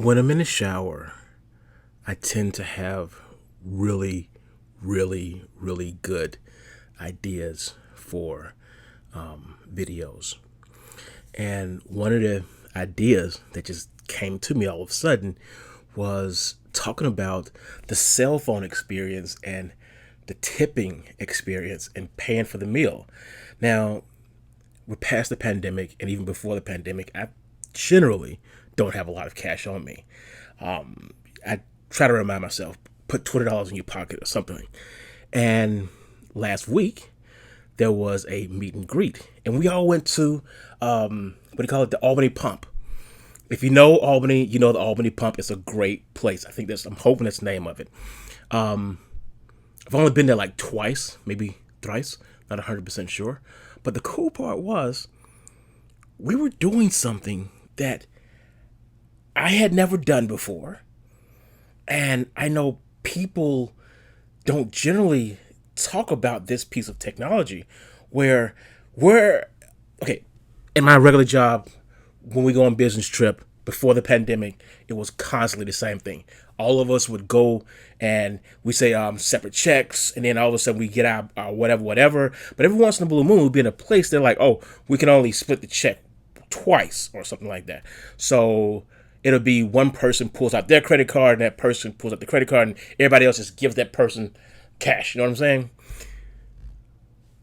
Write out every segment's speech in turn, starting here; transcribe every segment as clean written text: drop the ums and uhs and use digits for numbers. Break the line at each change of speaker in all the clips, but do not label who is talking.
When I'm in the shower, I tend to have really, really good ideas for videos. And one of the ideas that just came to me all of a sudden was talking about the cell phone experience and the tipping experience and paying for the meal. Now, we're past the pandemic, and even before the pandemic, I generally don't have a lot of cash on me. I try to remind myself, put $20 in your pocket or something. And last week, there was a meet and greet, and we all went to what do you call it, the Albany Pump. If you know Albany, you know the Albany Pump. It's a great place. I think I'm hoping that's the name of it. I've only been there like twice, maybe thrice, not 100% sure. But the cool part was we were doing something that I had never done before. And I know people don't generally talk about this piece of technology where okay, in my regular job, when we go on business trip before the pandemic, it was constantly the same thing. All of us would go and we say separate checks, and then all of a sudden we get our whatever. But every once in a blue moon, we'd be in a place they're like, oh, we can only split the check twice or something like that. So it'll be one person pulls out their credit card and that person pulls out the credit card and everybody else just gives that person cash. You know what I'm saying?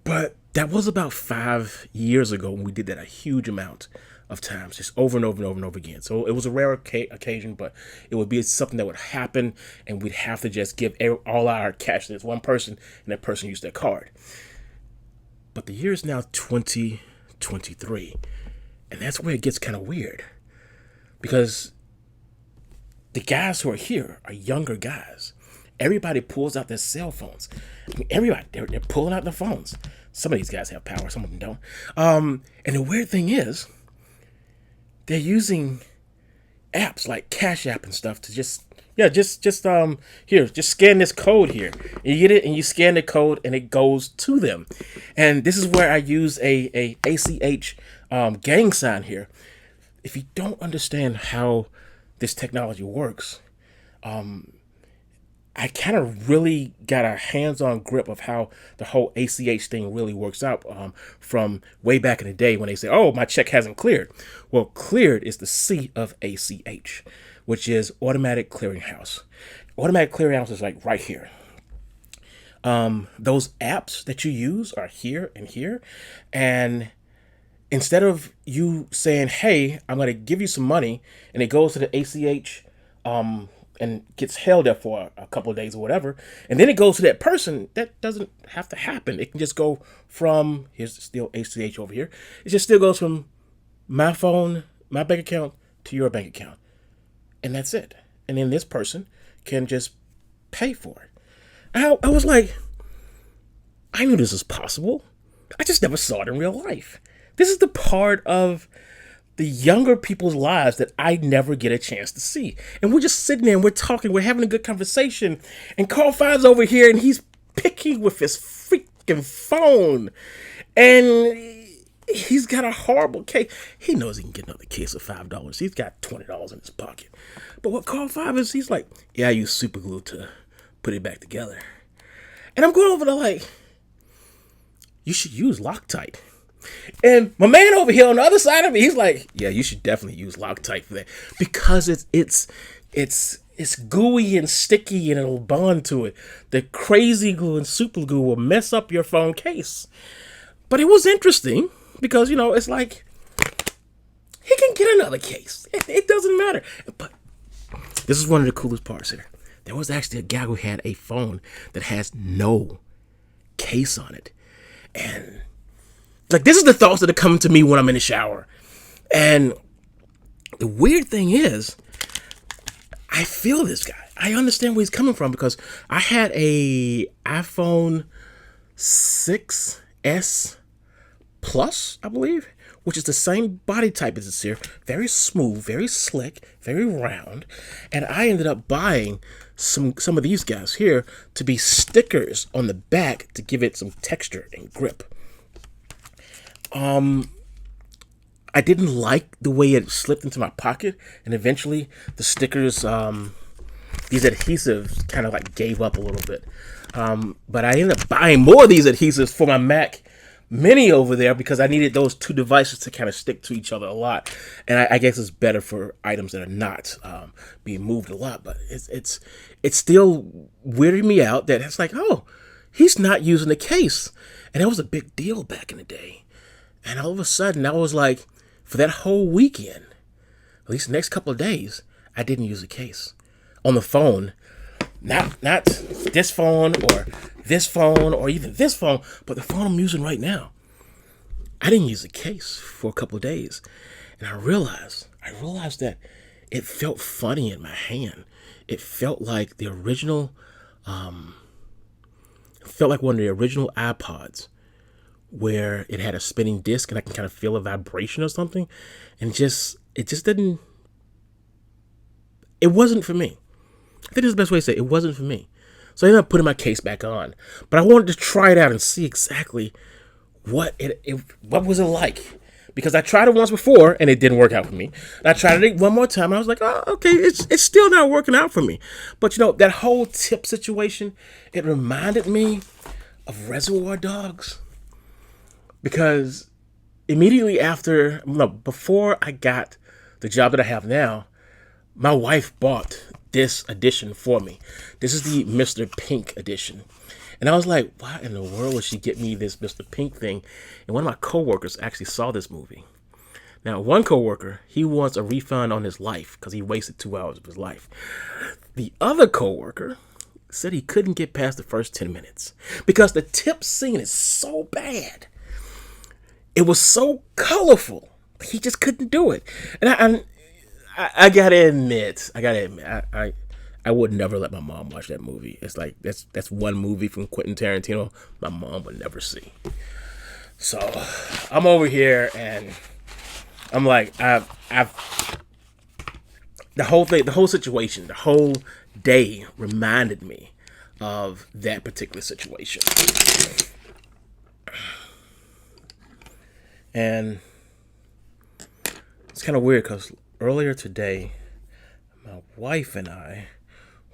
But that was about 5 years ago when we did that a huge amount of times, just over and over and over and over again. So it was a rare occasion, but it would be something that would happen, and we'd have to just give all our cash to this one person, and that person used their card. But the year is now 2023, and that's where it gets kind of weird, because the guys who are here are younger guys. Everybody pulls out their cell phones. I mean, everybody, they're pulling out their phones. Some of these guys have power, some of them don't. And the weird thing is, they're using apps like Cash App and stuff to just here, just scan this code here. And you get it, and you scan the code, and it goes to them. And this is where I use a ACH gang sign here. If you don't understand how this technology works, I kind of really got a hands-on grip of how the whole ACH thing really works out from way back in the day when they say, oh, my check hasn't cleared. Well, cleared is the C of ACH, which is automatic clearinghouse. Automatic clearinghouse is like right here. Those apps that you use are here and here. And instead of you saying, hey, I'm going to give you some money, and it goes to the ACH and gets held there for a couple of days or whatever, and then it goes to that person, that doesn't have to happen. It can just go from, here's still ACH over here, it just still goes from my phone, my bank account, to your bank account. And that's it. And then this person can just pay for it. I was like, I knew this was possible. I just never saw it in real life. This is the part of the younger people's lives that I never get a chance to see. And we're just sitting there and we're talking, we're having a good conversation. And Carl Five's over here and he's picking with his freaking phone. And he's got a horrible case. He knows he can get another case of $5. He's got $20 in his pocket. But what Carl Five is, he's like, yeah, I use super glue to put it back together. And I'm going over there like, you should use Loctite. And my man over here on the other side of me, he's like, yeah, you should definitely use Loctite for that, because it's gooey and sticky and it'll bond to it. The crazy glue and super glue will mess up your phone case. But it was interesting because, it's like, he can get another case. It doesn't matter. But this is one of the coolest parts here. There was actually a guy who had a phone that has no case on it. And like, this is the thoughts that are coming to me when I'm in the shower. And the weird thing is, I feel this guy. I understand where he's coming from, because I had a iPhone 6S Plus, I believe, which is the same body type as this here. Very smooth, very slick, very round. And I ended up buying some of these guys here to be stickers on the back to give it some texture and grip. I didn't like the way it slipped into my pocket, and eventually the stickers, these adhesives, kind of like gave up a little bit. But I ended up buying more of these adhesives for my Mac Mini over there because I needed those two devices to kind of stick to each other a lot. And I guess it's better for items that are not being moved a lot. But it's still weirding me out that it's like, oh, he's not using the case, and that was a big deal back in the day. And all of a sudden, I was like, for that whole weekend, at least the next couple of days, I didn't use a case on the phone. Not this phone or even this phone, but the phone I'm using right now. I didn't use a case for a couple of days, and I realized that it felt funny in my hand. It felt like the original, it felt like one of the original iPods where it had a spinning disc and I can kind of feel a vibration or something, and it just didn't. It wasn't for me. I think that's the best way to say it. It wasn't for me. So I ended up putting my case back on, but I wanted to try it out and see exactly what was it like, because I tried it once before and it didn't work out for me. And I tried it one more time and I was like, oh, okay, it's still not working out for me. But that whole tip situation, it reminded me of Reservoir Dogs, because immediately after, no, before I got the job that I have now, my wife bought this edition for me. This is the Mr. Pink edition. And I was like, why in the world would she get me this Mr. Pink thing? And one of my coworkers actually saw this movie. Now, one coworker, he wants a refund on his life because he wasted 2 hours of his life. The other coworker said he couldn't get past the first 10 minutes because the tip scene is so bad. It was so colorful. He just couldn't do it. And I gotta admit, I would never let my mom watch that movie. It's like that's one movie from Quentin Tarantino my mom would never see. So I'm over here and I'm like, the whole thing, the whole situation, the whole day reminded me of that particular situation. And it's kind of weird because earlier today, my wife and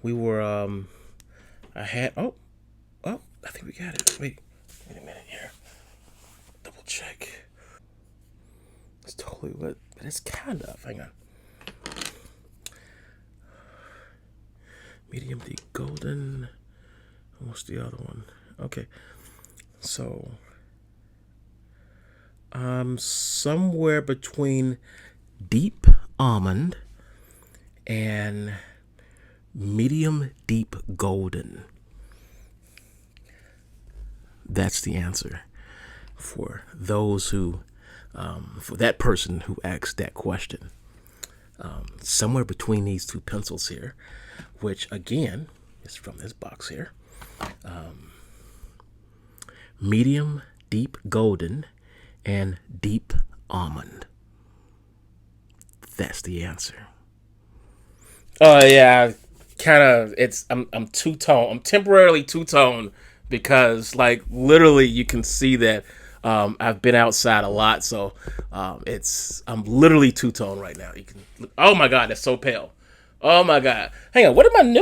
we were, I had, I think we got it. Wait a minute here. Double check. It's totally lit, but it's kind of, hang on. Medium deep golden. What's the other one? Okay. So, somewhere between deep almond and medium deep golden. That's the answer for those who, for that person who asked that question. Somewhere between these two pencils here, which again is from this box here. Medium deep golden and deep almond. That's the answer. Oh yeah, kind of. I'm two tone. I'm temporarily two tone because like literally you can see that I've been outside a lot, so I'm literally two tone right now. You can. Oh my god, that's so pale. Oh my god. Hang on, what are my nipples?